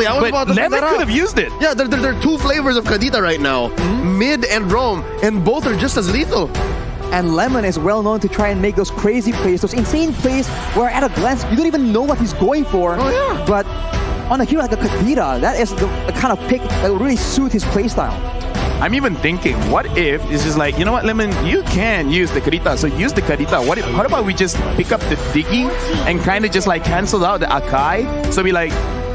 Exactly. I was about to Lemon could have used it. Yeah, there are two flavors of Kadita right now. Mid and Rome. And both are just as lethal. And Lemon is well known to try and make those crazy plays, those insane plays where at a glance you don't even know what he's going for. Oh, yeah. But on a hero like a Kadita, that is the kind of pick that will really suit his playstyle. I'm even thinking, what if it's just like, you know what, Lemon, you can use the Kadita, so use the Kadita. What about we just pick up the Diggy and kind of just like cancel out the Akai? So we like,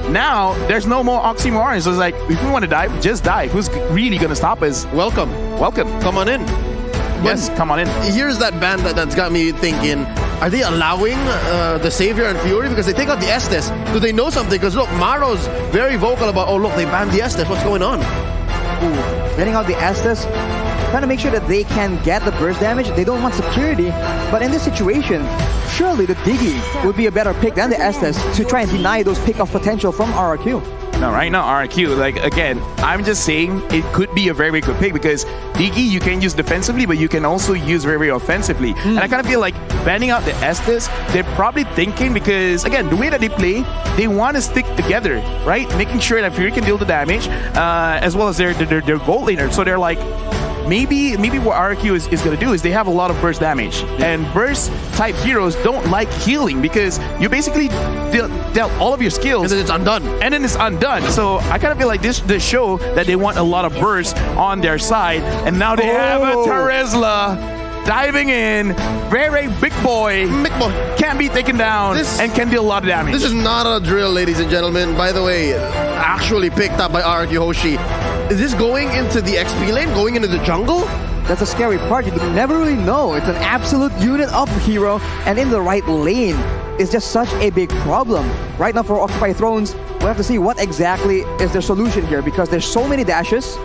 now there's no more oxymorons. So it's like, if we want to dive, just dive. Who's really going to stop us? Welcome. Come on in. Yes, come on in. Here's that band that's got me thinking, are they allowing the Savior and Fury? Because they take out the Estes. Do they know something? Because look, Maro's very vocal about, oh look, they banned the Estes. What's going on? Ooh, getting out the Estes, trying to make sure that they can get the burst damage. They don't want security, but in this situation, surely the Diggy would be a better pick than the Estes to try and deny those pick-off potential from RRQ. No, right now RRQ, like again, I'm just saying it could be a very, very good pick because Diggy you can use defensively, but you can also use very, very offensively. And I kind of feel like banning out the Estes, they're probably thinking because, again, the way that they play, they want to stick together, right? Making sure that Fury can deal the damage, as well as their gold laner. So they're like, maybe what RRQ is going to do is they have a lot of burst damage. And burst type heroes don't like healing because you basically dealt all of your skills. And then it's undone. And then it's undone. So I kind of feel like this show that they want a lot of burst on their side. And now they have a Terizla diving in. Very big boy. Big boy. Can't be taken down and can deal a lot of damage. This is not a drill, ladies and gentlemen. By the way, actually picked up by RRQ Hoshi. Is this going into the XP lane? Going into the jungle? That's a scary part. You never really know. It's an absolute unit of hero, and in the right lane is just such a big problem. Right now for Occupy Thrones, we'll have to see what exactly is their solution here because there's so many dashes.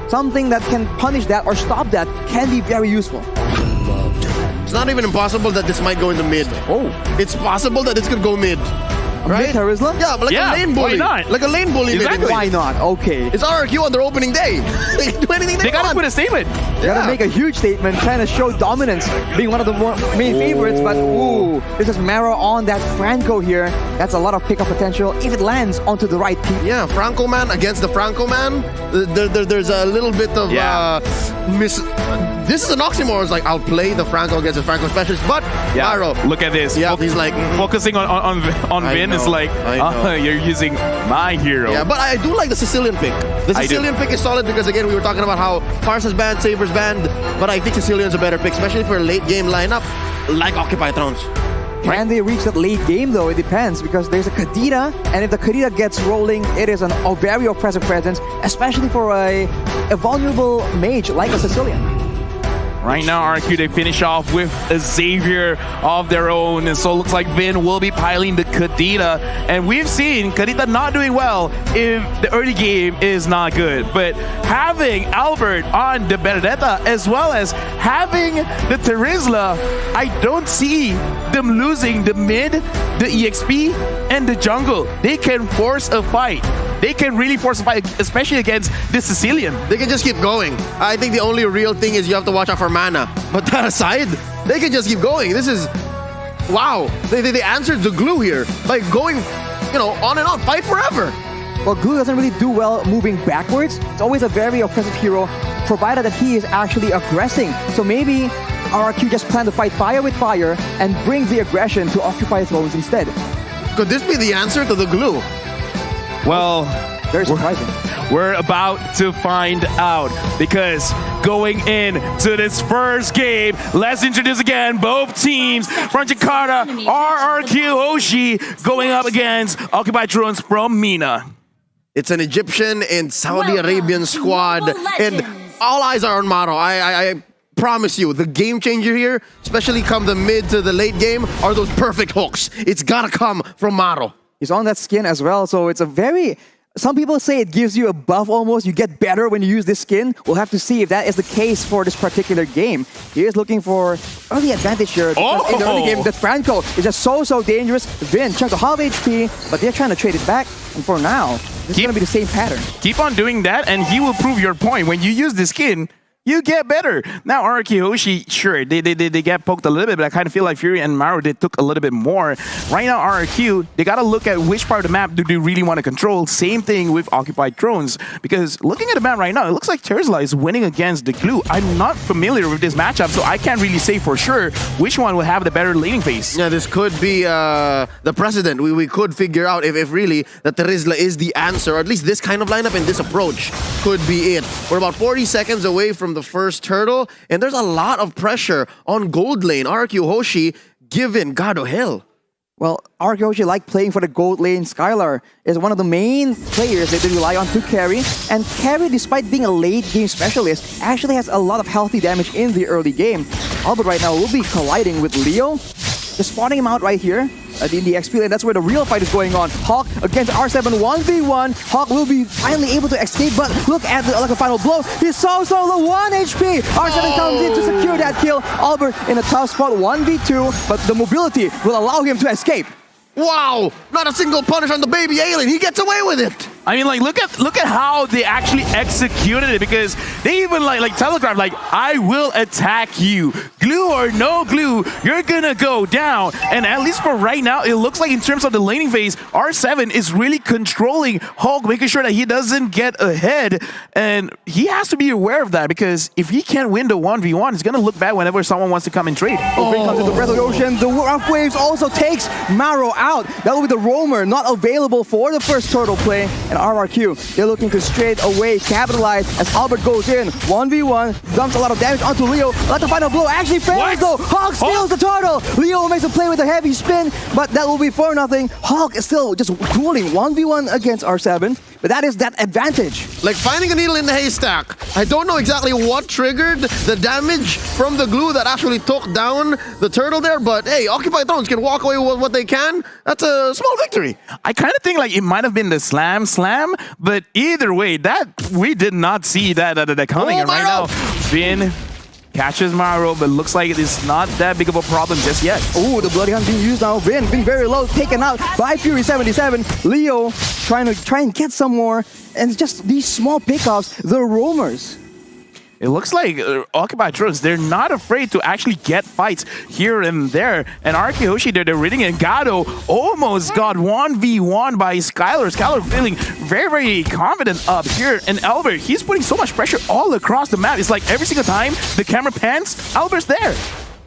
Something that can punish that or stop that can be very useful. It's not even impossible that this might go into mid. Oh. It's possible that it's going to go mid. Right? Terizla? Yeah, but like a lane bully. Why not? Like a lane bully. Exactly. Why not? Okay. It's RRQ on their opening day. They can do anything They gotta want. put a statement. They gotta make a huge statement, trying to show dominance, being one of the main favorites, but ooh, this is Maro on that Franco here. That's a lot of pickup potential if it lands onto the right people. Yeah, Franco man against the Franco man. There's a little bit of this is an oxymoron. It's like, I'll play the Franco against the Franco specialist, but Maro. Look at this. Yeah, he's like focusing on Vin is like, you're using my hero. Yeah, but I do like the Sicilian pick. The Sicilian pick is solid because, again, we were talking about how Parsa's banned, Saber's banned, but I think Sicilian's a better pick, especially for a late game lineup like Occupy Thrones. Can they reach that late game though? It depends because there's a Kadita, and if the Kadita gets rolling, it is a very oppressive presence, especially for a vulnerable mage like a Sicilian. Right now, RQ, they finish off with a Xavier of their own. And so it looks like Vin will be piling the Kadita. And we've seen Kadita not doing well if the early game is not good. But having Albert on the Benedetta, as well as having the Terizla, I don't see them losing the mid, the EXP, and the jungle. They can force a fight. They can really force a fight, especially against the Sicilian. They can just keep going. I think the only real thing is you have to watch out for mana. But that aside, they can just keep going. This is... Wow. They answered the glue here by going, on and on. Fight forever. Well, Glue doesn't really do well moving backwards. It's always a very oppressive hero, provided that he is actually aggressing. So maybe RRQ just plan to fight fire with fire and bring the aggression to Occupy Thrones instead. Could this be the answer to the glue? Well, very surprising. We're about to find out because going into this first game, let's introduce again both teams from Jakarta, RRQ Hoshi going up against Occupy Thrones from Mina. It's an Egyptian and Saudi Arabian squad, and all eyes are on Maro. I promise you, the game changer here, especially come the mid to the late game, are those perfect hooks. It's gotta come from Maro. He's on that skin as well, so it's a very... Some people say it gives you a buff almost. You get better when you use this skin. We'll have to see if that is the case for this particular game. He is looking for early advantage here. Because in the early game, the Franco is just so dangerous. Vin, chunk of half HP, but they're trying to trade it back. And for now, this is going to be the same pattern. Keep on doing that, and he will prove your point. When you use the skin, You get better. Now, RRQ Hoshi, sure, they get poked a little bit, but I kind of feel like Fury and Maro, they took a little bit more. Right now, RRQ, they got to look at which part of the map do they really want to control. Same thing with Occupied Thrones, because looking at the map right now, it looks like Terzla is winning against the Glue. I'm not familiar with this matchup, so I can't really say for sure which one will have the better laning phase. Yeah, this could be the precedent. We could figure out if really that Terzla is the answer, or at least this kind of lineup and this approach could be it. We're about 40 seconds away from the first turtle, and there's a lot of pressure on gold lane. RQ Hoshi given Gado hell. Well, RQ Hoshi like playing for the gold lane. Skylar is one of the main players that they rely on to carry. And carry, despite being a late game specialist, actually has a lot of healthy damage in the early game. Albert right now will be colliding with Leo. Just spawning him out right here in the XP lane. That's where the real fight is going on. Hawk against R7 1v1. Hawk will be finally able to escape, but look at the final blow. He's so low, 1 HP. R7 comes in to secure that kill. Albert in a tough spot, 1v2, but the mobility will allow him to escape. Wow! Not a single punish on the baby alien. He gets away with it. I mean, like, look at how they actually executed it, because they even like telegraphed, like, I will attack you, glue or no glue, you're gonna go down. And at least for right now, it looks like in terms of the laning phase, R7 is really controlling Hulk, making sure that he doesn't get ahead, and he has to be aware of that, because if he can't win the 1v1, it's gonna look bad whenever someone wants to come and trade. Comes to the Breath of the Ocean. The Rough Waves also takes Maro out. That will be the roamer, not available for the first turtle play. And RRQ, they're looking to straight away capitalize as Albert goes in. 1v1, dumps a lot of damage onto Leo. Let the final blow actually fails though. Hawk steals the turtle. Leo makes a play with a heavy spin, but that will be 4-0. Hawk is still just dueling 1v1 against R7, but that is that advantage. Like finding a needle in the haystack. I don't know exactly what triggered the damage from the glue that actually took down the turtle there, but hey, Occupied Thrones can walk away with what they can. That's a small victory. I kind of think like it might have been the slam, but either way, that we did not see that coming. And right now, Vin catches Maro, but looks like it is not that big of a problem just yet. Oh, the Bloody Hunt being used now. Vin being very low, taken out by Fury 77. Leo trying and get some more, and it's just these small pickoffs, the roamers. It looks like Occupied Thrones, they're not afraid to actually get fights here and there. And RQ Hoshi, they're reading it. Gado almost got 1v1 by Skylar. Skylar feeling very, very confident up here. And Albert, he's putting so much pressure all across the map. It's like every single time the camera pans, Albert's there.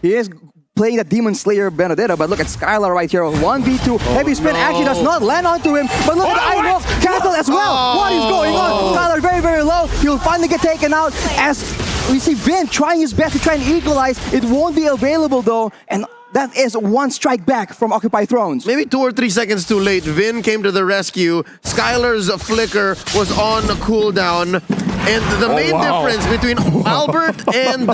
He is playing the Demon Slayer Benedetta, but look at Skylar right here. 1v2. Heavy spin actually does not land onto him, but look at the Iron Wolf cancel as well. What is going on? Skylar very, very low. He'll finally get taken out as we see Vin trying his best to try and equalize. It won't be available though, and that is one strike back from Occupied Thrones. Maybe 2 or 3 seconds too late. Vin came to the rescue. Skylar's flicker was on cooldown. And the main difference between Albert and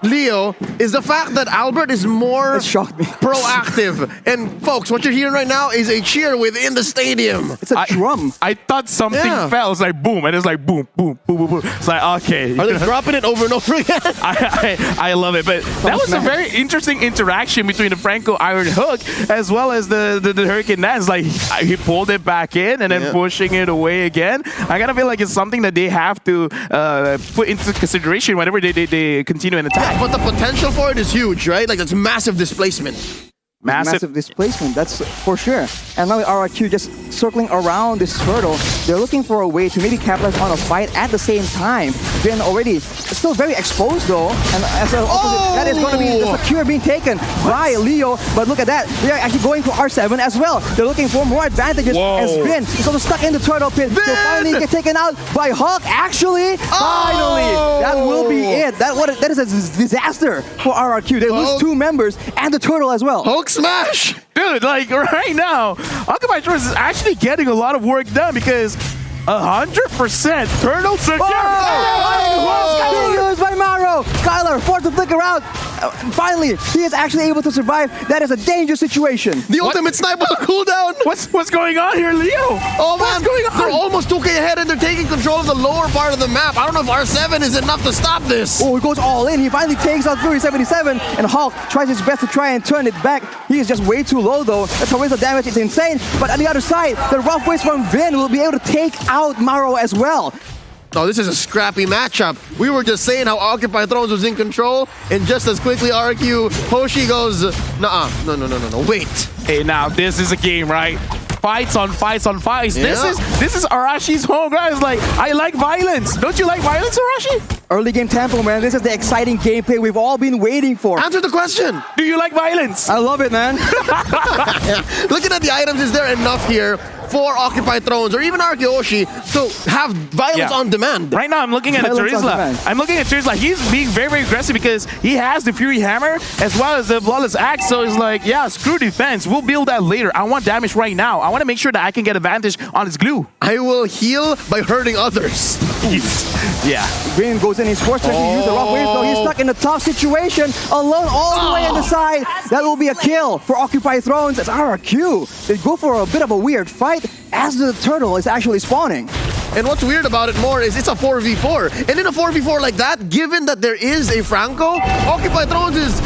Leo is the fact that Albert is more proactive. And folks, what you're hearing right now is a cheer within the stadium. It's a drum. I thought something fell. It's like boom, and it's like boom, boom, boom, boom, boom. It's like, okay. Are they dropping it over and over again? I love it. But that was a very interesting interaction between the Franco Iron Hook as well as the Hurricane Dance. Like, he pulled it back in and then pushing it away again. I gotta feel like it's something that they have to put into consideration whenever they continue an attack. But the potential for it is huge, right? Like, that's massive displacement. Massive displacement, that's for sure. And now RRQ just circling around this turtle. They're looking for a way to maybe capitalize on a fight at the same time. Vin already still very exposed though. And as an opposite, that is going to be the secure being taken by Leo. But look at that. They're actually going for R7 as well. They're looking for more advantages as Vin is also stuck in the turtle pit. They'll finally get taken out by Hawk. Actually, finally, that will be it. That is a disaster for RRQ. They lose 2 members and the turtle as well. Hulk smash! Dude, like right now, Occupied Thrones is actually getting a lot of work done because 100% turtle secure. Being used by Maro. Skylar forced to flicker out. Finally, he is actually able to survive. That is a dangerous situation. The ultimate snipe was a cooldown. What's going on here, Leo? Oh man, they're almost 2K ahead and they're taking control of the lower part of the map. I don't know if R7 is enough to stop this. Oh, he goes all in. He finally takes out Fury 77, and Hawk tries his best to try and turn it back. He is just way too low though. The torrential damage is insane. But on the other side, the rough waves from Vin will be able to take out Maro as well. Oh, this is a scrappy matchup. We were just saying how Occupy Thrones was in control, and just as quickly RQ, Hoshi goes, nuh-uh, no, wait. Hey, now this is a game, right? Fights on fights on fights. Yeah. This is Arashi's home, guys. Like, I like violence. Don't you like violence, Arashi? Early game tempo, man. This is the exciting gameplay we've all been waiting for. Answer the question. Do you like violence? I love it, man. Looking at the items, is there enough here for Occupy Thrones or even Hoshi to have violence on demand? Right now, I'm looking at Violence on Terizla. demand. I'm looking at Terizla. He's being very, very aggressive because he has the Fury Hammer as well as the Flawless Axe. So it's like, yeah, screw defense. We'll build that later. I want damage right now. I want to make sure that I can get advantage on his glue. I will heal by hurting others. Yeah. Green goes in. He's forced to use the rough wave, though. He's stuck in a tough situation, alone all the way on the side. That will be a kill for Occupy Thrones as RRQ. They go for a bit of a weird fight as the turtle is actually spawning. And what's weird about it more is it's a 4v4. And in a 4v4 like that, given that there is a Franco, Occupy Thrones is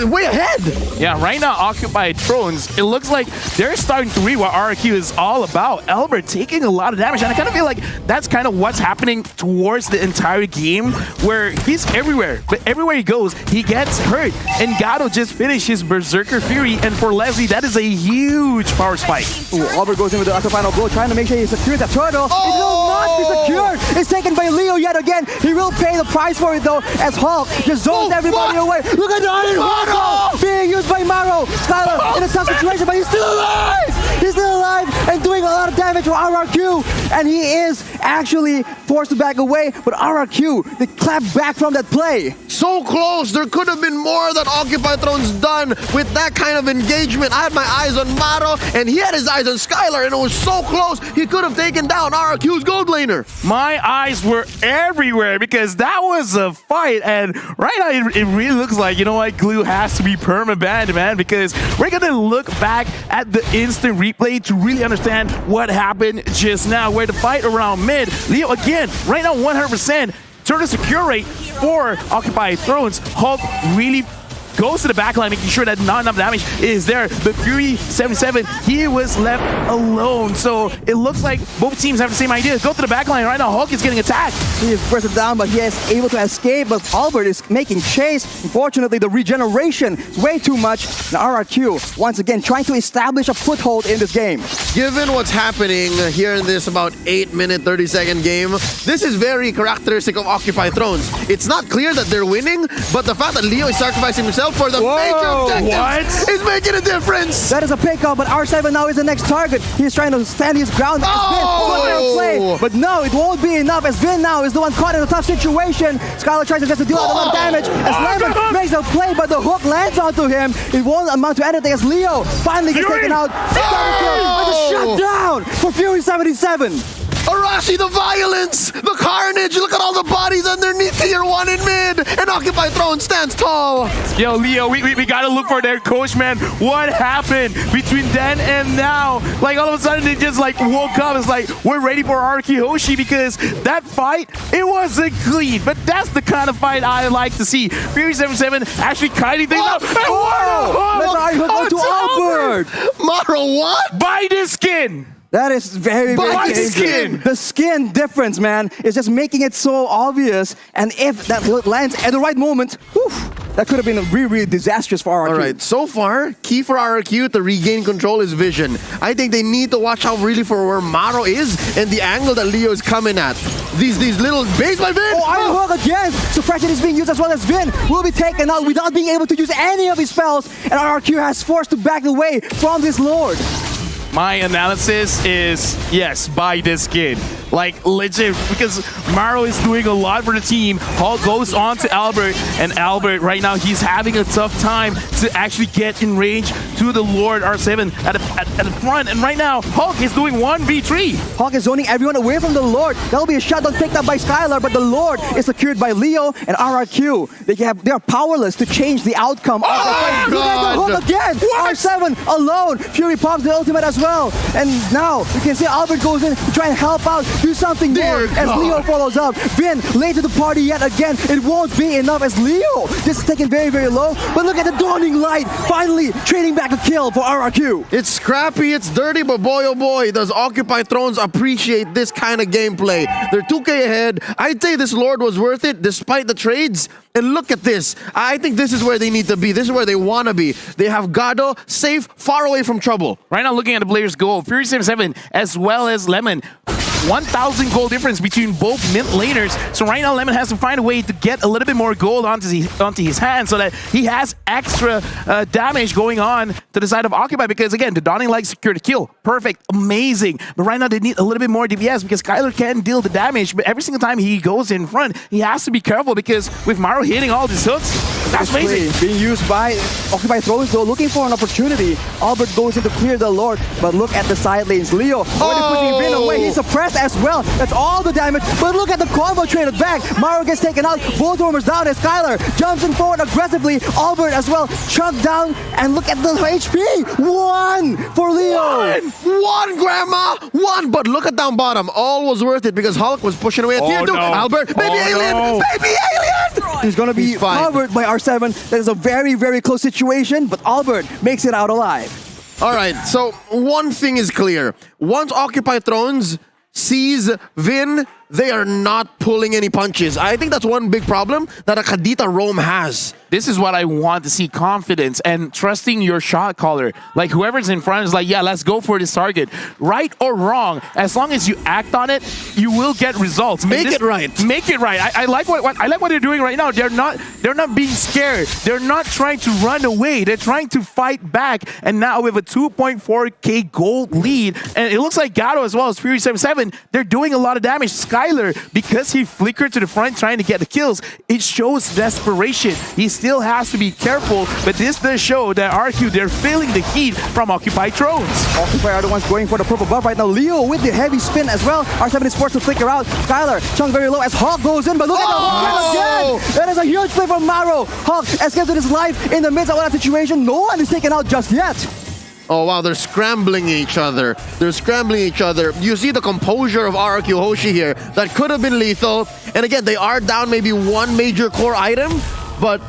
way ahead. Yeah, right now, Occupy Thrones, it looks like they're starting to read what RRQ is all about. Albert taking a lot of damage, and I kind of feel like that's kind of what's happening towards the entire game, where he's everywhere, but everywhere he goes, he gets hurt. And Gato just finished his Berserker Fury, and for Leslie, that is a huge power spike. Ooh, Albert goes in with the upper final blow, trying to make sure he secures that turtle. It will not be secured. It's taken by Leo yet again. He will pay the price for it, though, as Hulk just zones everybody away. Look at that! Maro being used by Maro. Skylar in a tough situation, but he's still alive! He's still alive and doing a lot of damage for RRQ. And he is actually forced to back away, but RRQ, they clap back from that play. So close. There could have been more that Occupy Thrones done with that kind of engagement. I had my eyes on Maro, and he had his eyes on Skylar, and it was so close, he could have taken down RRQ's gold laner. My eyes were everywhere because that was a fight, and right now it really looks like, you know what, Glue has to be perma-banned, man, because we're gonna look back at the instant replay to really understand what happened just now, where the fight around mid, Leo again, right now 100%, turn secure rate for Occupy Thrones. Hulk really goes to the backline, making sure that not enough damage is there. But Fury 77, he was left alone. So it looks like both teams have the same idea. Go to the backline. Right now, Hulk is getting attacked. He is pressed down, but he is able to escape. But Albert is making chase. Unfortunately, the regeneration is way too much. And RRQ, once again, trying to establish a foothold in this game. Given what's happening here in this about 8-minute, 30-second game, this is very characteristic of Occupy Thrones. It's not clear that they're winning, but the fact that Leo is sacrificing himself for the major objective is making a difference. That is a pickup, but R7 now is the next target. He's trying to stand his ground. Play, but no, it won't be enough, as Vin now is the one caught in a tough situation. Skylar tries to just deal out a lot of damage as Lemon makes a play, but the hook lands onto him. It won't amount to anything as Leo finally gets taken out. With a shutdown for Fury 77. Arashi, the violence, the carnage, look at all the bodies underneath tier 1 in mid, and Occupy Thrones stands tall. Yo, Leo, we gotta look for their coach, man. What happened between then and now? Like, all of a sudden, they just, like, woke up. It's like, we're ready for Hoshi because that fight, it wasn't clean. But that's the kind of fight I like to see. Fury 77 actually kiting things up. Let's go to Albert. Maro, what? Buy this skin. That is very, very dangerous. Skin. The skin difference, man, is just making it so obvious. And if that lands at the right moment, whew, that could have been really, really disastrous for RRQ. All right, so far, key for RRQ to regain control is vision. I think they need to watch out really for where Maro is and the angle that Leo is coming at. These little base by Vin. Oh, Iron Hook again. Suppression is being used as well as Vin will be taken out without being able to use any of his spells. And RRQ has forced to back away from this Lord. My analysis is, yes, buy this skin. Like, legit, because Maro is doing a lot for the team. Hulk goes on to Albert, and Albert, right now, he's having a tough time to actually get in range to the Lord R7 at the front. And right now, Hulk is doing 1v3. Hulk is zoning everyone away from the Lord. That'll be a shutdown picked up by Skylar, but the Lord is secured by Leo and RRQ. They are powerless to change the outcome of the fight. Look at the hook again! What? R7 alone. Fury pops the ultimate as well. And now, you can see Albert goes in to try and help out do something more Dear as God. Leo follows up. Vin late to the party yet again. It won't be enough as Leo this is taken very, very low. But look at the dawning light. Finally trading back a kill for RRQ. It's scrappy, it's dirty, but boy oh boy, does Occupy Thrones appreciate this kind of gameplay. They're 2K ahead. I'd say this Lord was worth it despite the trades. And look at this. I think this is where they need to be. This is where they want to be. They have Gado safe, far away from trouble. Right now, looking at the players' goal, Fury 77 as well as Lemon. 1,000 gold difference between both mid laners. So right now, Lemon has to find a way to get a little bit more gold onto his hand so that he has extra damage going on to the side of Occupy. Because again, the Dawning Light secured the kill. Perfect. Amazing. But right now, they need a little bit more DPS because Skylar can deal the damage. But every single time he goes in front, he has to be careful because with Maro hitting all these hooks, that's amazing. Being used by Occupy Thrones though, looking for an opportunity. Albert goes in to clear the Lord, but look at the side lanes. Leo already pushing Vin away. He's suppressed as well. That's all the damage. But look at the combo traded back. Maro gets taken out. Both warmers down as Skylar jumps in forward aggressively. Albert as well chucked down. And look at the HP. 1 for Leo. One, Grandma! One! But look at down bottom. All was worth it because Hulk was pushing away at tier 2. No. Albert, baby alien! No. Baby alien! He's going to be fine. covered by R7. That is a very, very close situation. But Albert makes it out alive. All right, so one thing is clear. Once Occupy Thrones sees Vin, they are not pulling any punches. I think that's one big problem that a Kadita Rome has. This is what I want to see, confidence and trusting your shot caller. Like whoever's in front is like, yeah, let's go for this target. Right or wrong, as long as you act on it, you will get results. Make it right. Make it right. I like what they're doing right now. They're not being scared. They're not trying to run away. They're trying to fight back. And now with a 2.4k gold lead, and it looks like Gato as well as Fury 77, they're doing a lot of damage. Skylar, because he flickered to the front trying to get the kills, it shows desperation. He still has to be careful, but this does show that RQ, they're feeling the heat from Occupy Thrones. Occupy are the ones going for the purple buff right now. Leo with the heavy spin as well. R7 is forced to flicker out. Skylar chunk very low as Hawk goes in, but look at the Hawk again! That is a huge play from Maro. Hawk escapes with his life in the midst of that situation. No one is taken out just yet. Oh wow, they're scrambling each other. They're scrambling each other. You see the composure of RRQ Hoshi here. That could have been lethal. And again, they are down maybe one major core item, but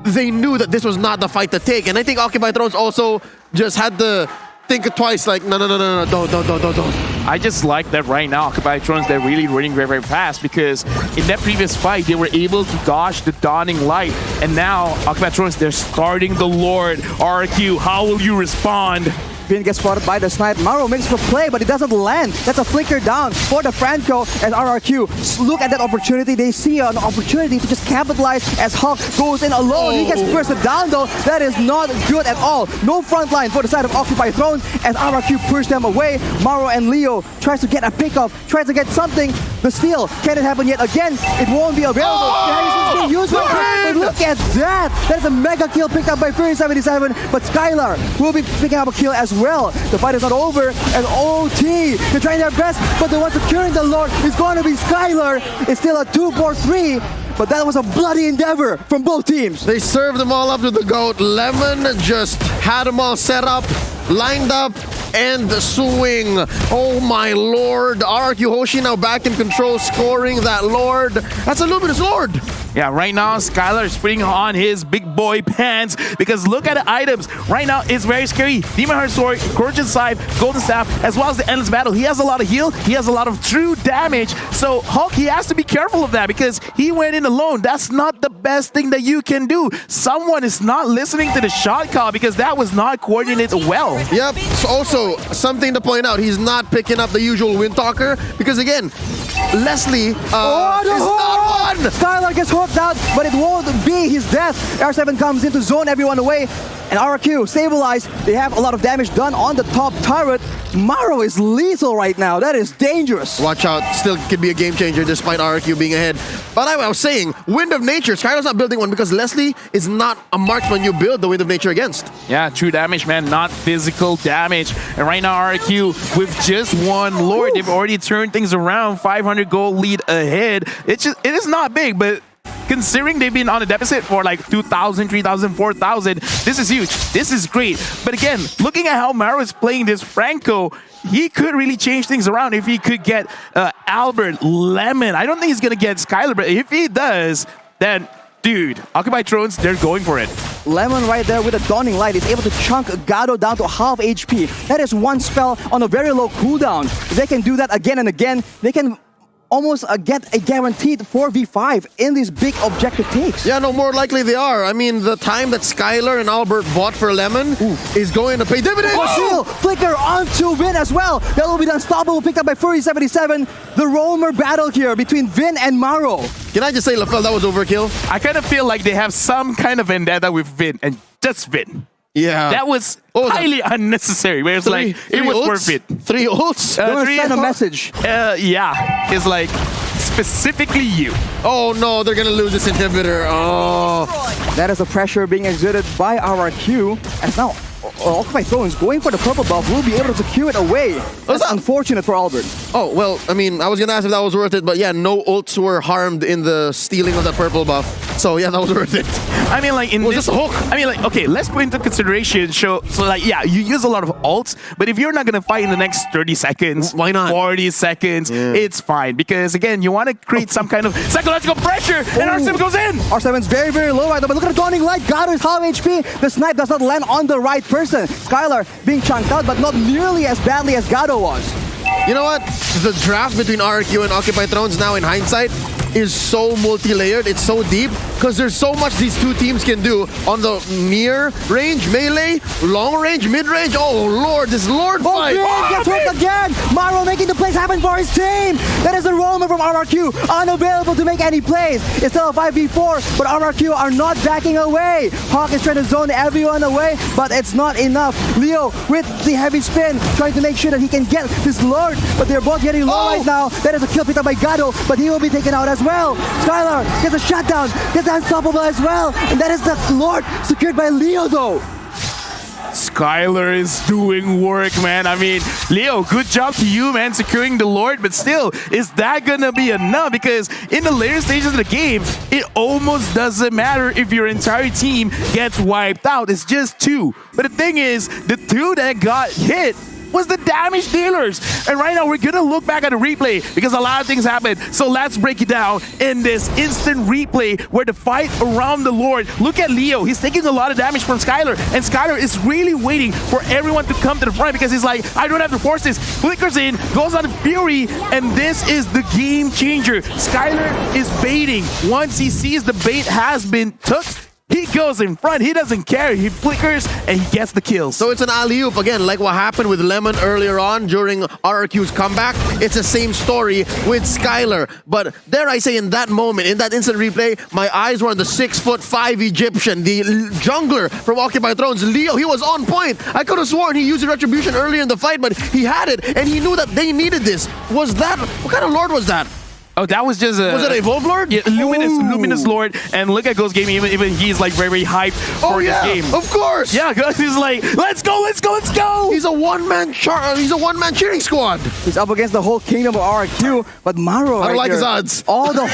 they knew that this was not the fight to take. And I think Occupy Thrones also just had to think twice, like, no, don't. I just like that right now, Occupy Thrones, they're really running very, very fast because in that previous fight, they were able to dodge the Dawning Light. And now, Occupy Thrones, they're starting the Lord. RQ, how will you respond? Vin gets spotted by the snipe. Maro makes for play, but it doesn't land. That's a flicker down for the Franco and RRQ. Look at that opportunity. They see an opportunity to just capitalize as Hawk goes in alone. He gets bursted down though. That is not good at all. No front line for the side of Occupy Thrones as RRQ pushed them away. Maro and Leo tries to get a pickoff, tries to get something. The steal, can it happen yet again? It won't be available. But look at that. That is a mega kill picked up by Fury 77, but Skylar will be picking up a kill as well. The fight is not over, and OT, they're trying their best, but the one securing the Lord is going to be Skylar. It's still a 2-4-3, but that was a bloody endeavor from both teams. They served them all up to the GOAT. Lemon just had them all set up, lined up, and swing. Oh my lord. RRQ Hoshi now back in control, scoring that Lord. That's a luminous Lord. Yeah, right now, Skylar is putting on his big boy pants because look at the items. Right now, it's very scary. Demon Heart Sword, Corruption Scythe, Golden Staff, as well as the Endless Battle. He has a lot of heal. He has a lot of true damage. So Hulk, he has to be careful of that because he went in alone. That's not the best thing that you can do. Someone is not listening to the shot call because that was not coordinated well. Yep. So also, something to point out, he's not picking up the usual Windtalker because again, Leslie is not one. Skylar gets hooked out, but it won't be his death. R7 comes in to zone everyone away, and RQ stabilized. They have a lot of damage done on the top turret. Maro is lethal right now. That is dangerous. Watch out. Still could be a game changer despite RQ being ahead. But I was saying, Wind of Nature. Skylar's not building one because Leslie is not a marksman you build the Wind of Nature against. Yeah, true damage, man, not physical damage. And right now, RQ, with just one Lord, they've already turned things around. 500 gold lead ahead. It is not big, but considering they've been on a deficit for like 2,000, 3,000, 4,000, this is huge. This is great. But again, looking at how Maro is playing this Franco, he could really change things around if he could get Albert, Lemon. I don't think he's going to get Skylar, but if he does, then, dude, Occupy Thrones, they're going for it. Lemon right there with a Dawning Light is able to chunk Gado down to half HP. That is one spell on a very low cooldown. If they can do that again and again, they can almost get a guaranteed 4v5 in these big objective takes. Yeah, no, more likely they are. I mean, the time that Skylar and Albert bought for Lemon is going to pay dividends. Still, Flicker onto Vin as well. That will be the unstoppable picked up by Fury77. The roamer battle here between Vin and Maro. Can I just say, LaFell, that was overkill? I kind of feel like they have some kind of vendetta with Vin, and just Vin. Yeah. That was highly unnecessary, where it's like, it was worth it. 3 ults? They want to send a message. Yeah, it's like, specifically you. Oh no, they're gonna lose this inhibitor. Oh. That is the pressure being exerted by RRQ. And now, Occupy Thrones going for the purple buff will be able to secure it away. That's unfortunate for Albert. Oh, well, I mean, I was gonna ask if that was worth it, but yeah, no ults were harmed in the stealing of that purple buff. So yeah, that was worth it. I mean, like, in this just a hook. I mean, like, okay, let's put into consideration, so like, yeah, you use a lot of ults, but if you're not gonna fight in the next 30 seconds, why not? 40 seconds, it's fine. Because again, you want to create some kind of psychological pressure, and R7 goes in! R7's very, very low right now, but look at the Dawning Light. Gado is half HP. The snipe does not land on the right person. Skylar being chunked out, but not nearly as badly as Gado was. You know what? The draft between RRQ and Occupy Thrones now in hindsight is so multi-layered, it's so deep, because there's so much these two teams can do on the near range, melee, long range, mid-range. Oh lord, this Lord fight! Gets hurt again! Maro making the plays happen for his team! That is a roamer from RRQ, unavailable to make any plays. It's still a 5v4, but RRQ are not backing away. Hawk is trying to zone everyone away, but it's not enough. Leo with the heavy spin, trying to make sure that he can get this Lord, but they're both getting low right now. That is a kill picked up by Gado, but he will be taken out as well. Skylar gets a shutdown, gets unstoppable as well, and that is the Lord secured by Leo though. Skylar is doing work, man. I mean, Leo, good job to you, man, securing the Lord, but still, is that gonna be enough? Because in the later stages of the game, it almost doesn't matter if your entire team gets wiped out. It's just 2. But the thing is, the 2 that got hit was the damage dealers. And right now, we're gonna look back at the replay because a lot of things happened. So let's break it down in this instant replay where the fight around the Lord. Look at Leo. He's taking a lot of damage from Skylar, and Skylar is really waiting for everyone to come to the front because he's like, I don't have to force this. Flickers in, goes on Fury, and this is the game changer. Skylar is baiting. Once he sees the bait has been took, he goes in front. He doesn't care. He flickers and he gets the kills. So it's an alley-oop again, like what happened with Lemon earlier on during RRQ's comeback. It's the same story with Skylar. But dare I say, in that moment, in that instant replay, my eyes were on the 6'5" Egyptian, the jungler from Occupy Thrones, Leo. He was on point. I could have sworn he used the retribution earlier in the fight, but he had it, and he knew that they needed this. Was that, what kind of Lord was that? Oh, that was just a... Was it a Evolve Lord? Yeah, Luminous Lord. And look at Ghost Gaming, even he's like very hyped for this game. Of course! Yeah, Ghost is like, let's go, let's go, let's go! He's a one-man cheering squad. He's up against the whole kingdom of RRQ, but Maro I don't like here, his odds. all the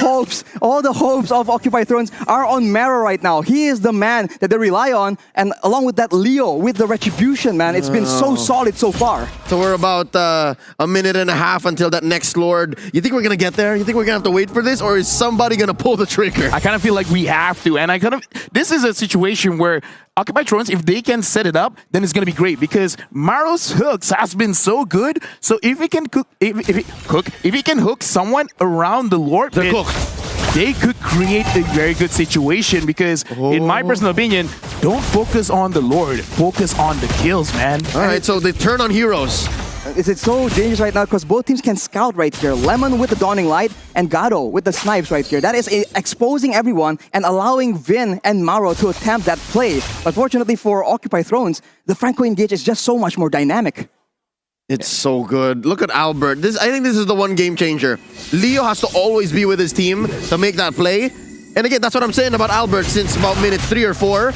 hopes of Occupy Thrones are on Maro right now. He is the man that they rely on, and along with that, Leo with the retribution, man. It's been so solid so far. So we're about a minute and a half until that next Lord. You think we're gonna get there? You think we're gonna have to wait for this, or is somebody gonna pull the trigger? I kind of feel like we have to, and this is a situation where Occupy Thrones, if they can set it up, then it's gonna be great because Maro's hooks has been so good. So if he can if he can hook someone around the Lord, they're cooked. They could create a very good situation because, in my personal opinion, don't focus on the Lord, focus on the kills, man. All right, so they turn on heroes. It's so dangerous right now because both teams can scout right here. Lemon with the Dawning Light and Gado with the snipes right here. That is exposing everyone and allowing Vin and Maro to attempt that play. Unfortunately for Occupy Thrones, the Franco engage is just so much more dynamic. It's so good. Look at Albert. I think this is the one game changer. Leo has to always be with his team to make that play. And again, that's what I'm saying about Albert since about minute 3 or 4.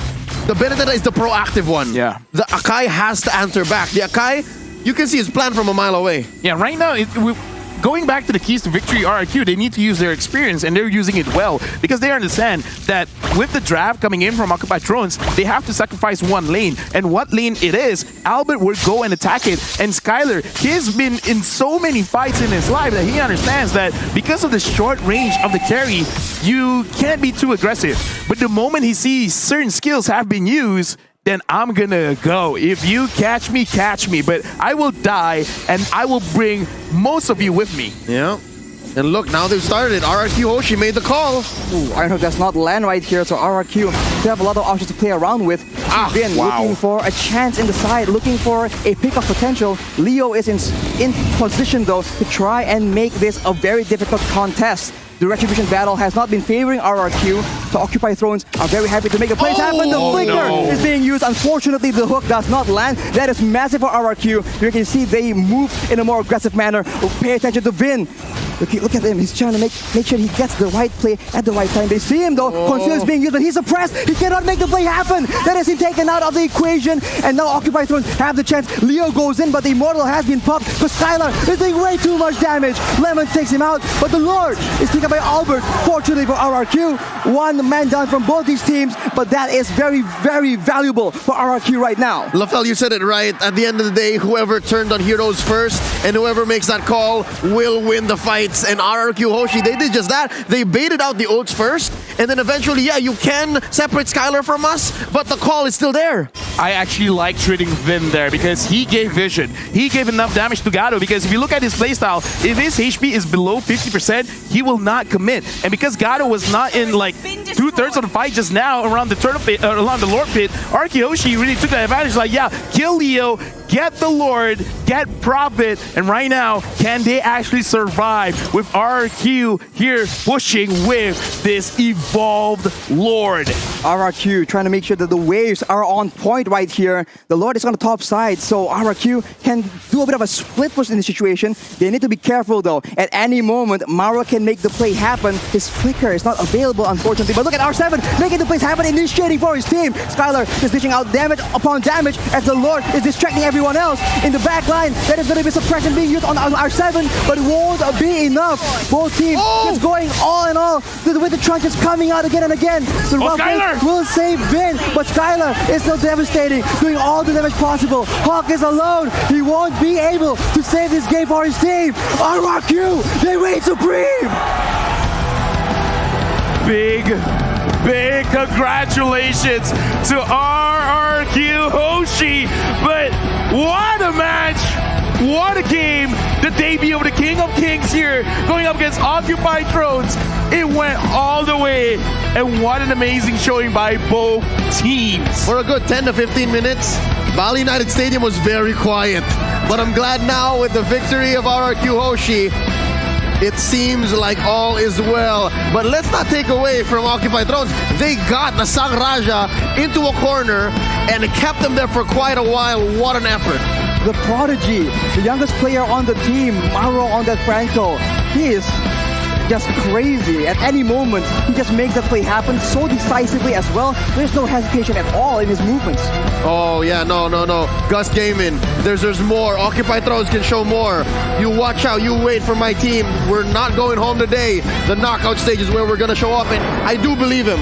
The Benedetta is the proactive one. Yeah. The Akai has to answer back. The Akai, you can see his plan from a mile away. Yeah, right now, going back to the keys to victory, RRQ, they need to use their experience, and they're using it well because they understand that with the draft coming in from Occupied Thrones, they have to sacrifice one lane. And what lane it is, Albert would go and attack it. And Skylar, he's been in so many fights in his life that he understands that because of the short range of the carry, you can't be too aggressive. But the moment he sees certain skills have been used, then I'm gonna go. If you catch me, but I will die and I will bring most of you with me. Yeah. And look, now they've started. RRQ Hoshi made the call. Ooh, Iron Hook does not land right here, so RRQ, they have a lot of options to play around with. Vin looking for a chance in the side, looking for a pick of potential. Leo is in position though to try and make this a very difficult contest. The Retribution battle has not been favoring RRQ, so Occupy Thrones are very happy to make the plays happen. The flicker is being used. Unfortunately, the hook does not land. That is massive for RRQ. You can see they move in a more aggressive manner. Pay attention to Vin. Look at him. He's trying to make sure he gets the right play at the right time. They see him though. Conceal is being used, but he's suppressed. He cannot make the play happen. That is him taken out of the equation. And now Occupy Thrones have the chance. Leo goes in, but the Immortal has been popped. But Skylar is doing way too much damage. Lemon takes him out, but the Lord is taken by Albert. Fortunately for RRQ, one man down from both these teams, but that is very, very valuable for RRQ right now. LaFell, you said it right. At the end of the day, whoever turned on heroes first and whoever makes that call will win the fights. And RRQ Hoshi, they did just that. They baited out the ults first, and then eventually, yeah, you can separate Skylar from us, but the call is still there. I actually like treating Vin there because he gave vision. He gave enough damage to Gato because if you look at his playstyle, if his HP is below 50%, he will not commit. And because Gato was not in like 2/3 of the fight just now around the turtle pit, around the Lord pit, RRQ Hoshi really took that advantage. Like, yeah, kill Leo, get the Lord, get Prophet, and right now, can they actually survive with RRQ here pushing with this evolved Lord? RRQ trying to make sure that the waves are on point right here. The Lord is on the top side, so RRQ can do a bit of a split push in the situation. They need to be careful though. At any moment, Maro can make the play happen. His flicker is not available, unfortunately. But look at R7 making the plays happen, initiating for his team. Skylar is dishing out damage upon damage as the Lord is distracting everyone else. In the back line, there is going to be suppression being used on R7, but it won't be enough. Both teams just going all in all with the truncheons coming out again and again. The Skylar will save Vin, but Skylar is still devastating, doing all the damage possible. Hawk is alone. He won't be able to save this game for his team. RRQ, they reign supreme. Big congratulations to RRQ Hoshi. But what a match! What a game! The debut of the King of Kings here, going up against Occupied Thrones. It went all the way, and what an amazing showing by both teams. For a good 10 to 15 minutes, Bali United Stadium was very quiet. But I'm glad now with the victory of RRQ Hoshi, it seems like all is well. But let's not take away from Occupied Thrones. They got the Sang Raja into a corner and kept them there for quite a while. What an effort. The prodigy, the youngest player on the team, Maro on that Franco. He is just crazy. At any moment, he just makes the play happen so decisively as well. There's no hesitation at all in his movements. Oh, yeah, no. Gus Gaming, there's more. Occupied Thrones can show more. You watch out, you wait for my team. We're not going home today. The knockout stage is where we're going to show up, and I do believe him.